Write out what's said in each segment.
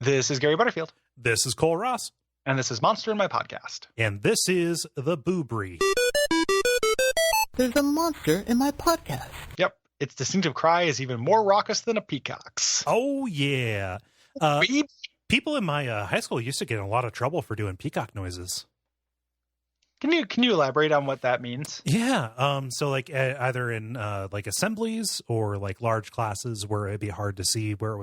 This is Gary Butterfield. This is Cole Ross. And this is Monster in My Podcast. And this is the Boobrie. There's a monster in my podcast. Yep. Its distinctive cry is even more raucous than a peacock's. Oh, yeah. People in my high school used to get in a lot of trouble for doing peacock noises. Can you elaborate on what that means? Yeah. So like either in like assemblies or like large classes where it'd be hard to see where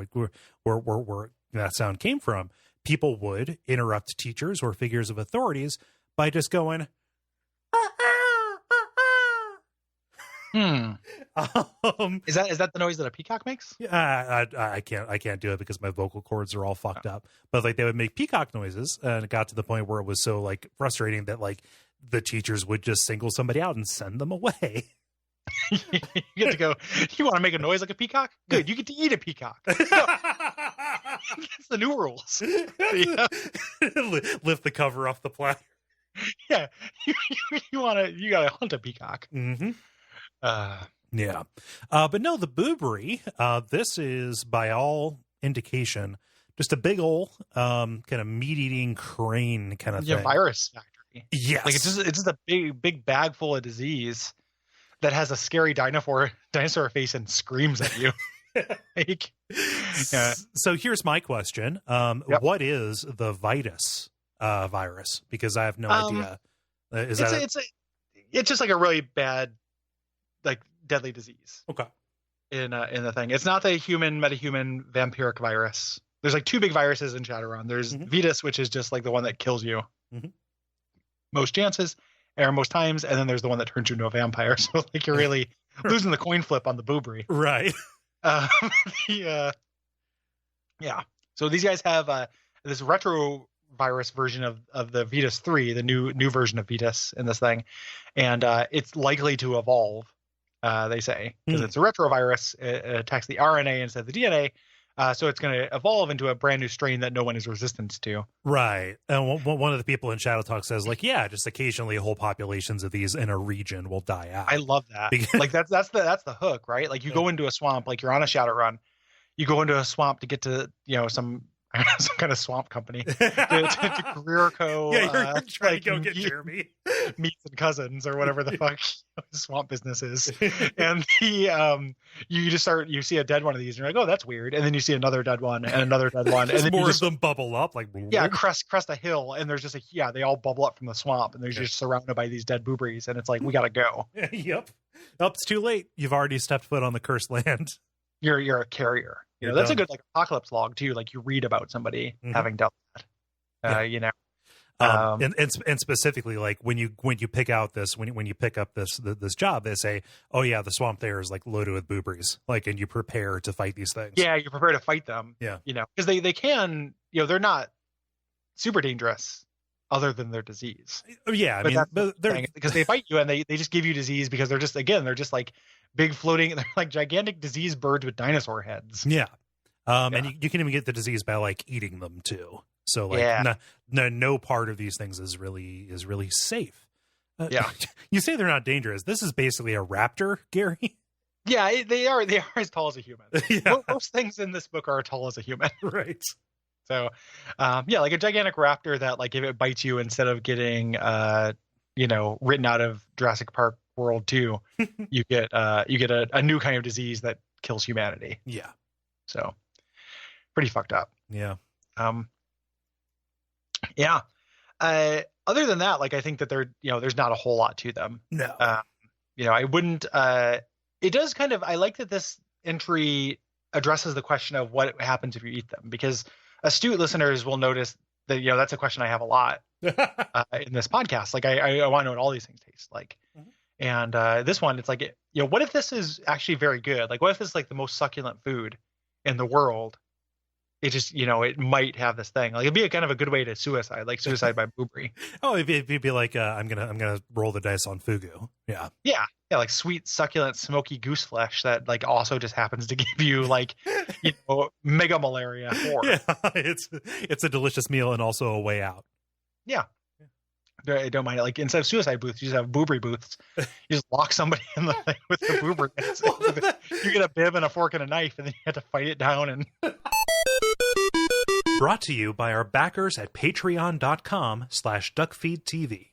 that sound came from, people would interrupt teachers or figures of authorities by just going, Is that the noise that a peacock makes? I can't do it because my vocal cords are all fucked up. But like they would make peacock noises, and it got to the point where it was so like frustrating that like the teachers would just single somebody out and send them away. You get to go, you want to make a noise like a peacock? Good, you get to eat a peacock. No. That's the new rules. Yeah. Lift the cover off the platter. Yeah, you gotta hunt a peacock. Mm-hmm. Yeah. But no, the Boobrie, this is by all indication just a big ol' kind of meat-eating crane kind of thing. Yeah, virus factory. Yes. Like it's just a big bag full of disease that has a scary dinosaur face and screams at you. Like, yeah. So here's my question. Yep. What is the Vitus virus? Because I have no idea. It's just like a really bad, like deadly disease. Okay. In the thing, it's not the human metahuman vampiric virus. There's like two big viruses in Shadowrun. There's Vitus, which is just like the one that kills you most chances or most times, and then there's the one that turns you into a vampire. So like you're really losing the coin flip on the Boobrie, right? Yeah. So these guys have this retrovirus version of the Vitus 3, the new version of Vitus in this thing, and it's likely to evolve. They say, because it's a retrovirus, it attacks the RNA instead of the DNA, so it's going to evolve into a brand new strain that no one is resistant to. Right. And one of the people in Shadow Talk says, like, yeah, just occasionally whole populations of these in a region will die out. I love that. Like that's the hook, right? Like you go into a swamp, like you're on a Shadowrun, you go into a swamp to get to some kind of swamp company to Careerco. Yeah, you're trying to go get Jeremy. Meats and Cousins or whatever the fuck swamp business is. And you see a dead one of these and you're like, oh, that's weird. And then you see another dead one and another dead one. And then more of them bubble up like, yeah, crest a hill. And there's just they all bubble up from the swamp and they're just surrounded by these dead Boobries. And it's like, we got to go. Yep. It's too late. You've already stepped foot on the cursed land. You're a carrier. That's done. A good like apocalypse log too. Like you read about somebody having done that. And specifically, like when you pick out this when you pick up this job, they say, oh yeah, the swamp there is like loaded with Boobries. Like, and you prepare to fight these things. Yeah, you prepare to fight them. Yeah, because they can. They're not super dangerous. Other than their disease. Yeah, they're because they fight you and they just give you disease because they're just like big floating, they're like gigantic disease birds with dinosaur heads. Yeah. And you can even get the disease by like eating them too. So like no part of these things is really safe. You say they're not dangerous. This is basically a raptor, Gary. Yeah, they are as tall as a human. Yeah. Most things in this book are as tall as a human. Right. So, like a gigantic raptor that, like, if it bites you, instead of getting, written out of Jurassic Park World 2, you get a new kind of disease that kills humanity. Yeah. So, pretty fucked up. Yeah. Yeah. Other than that, like, I think that there's not a whole lot to them. No. I wouldn't. It does kind of. I like that this entry addresses the question of what happens if you eat them, because astute listeners will notice that that's a question I have a lot in this podcast. Like I want to know what all these things taste like, and this one, it's like what if this is actually very good? Like what if this is like the most succulent food in the world? It just it might have this thing. Like it'd be a kind of a good way to suicide, like suicide by Boobrie. Oh, it'd be like I'm gonna roll the dice on fugu. Yeah. Like sweet, succulent, smoky goose flesh that like also just happens to give you like mega malaria. Yeah, it's a delicious meal and also a way out. Yeah. I don't mind it. Like instead of suicide booths, you just have Boobrie booths. You just lock somebody in the thing with the Boobrie. You get a bib and a fork and a knife, and then you have to fight it down. And Brought to you by our backers at patreon.com/duckfeed.tv.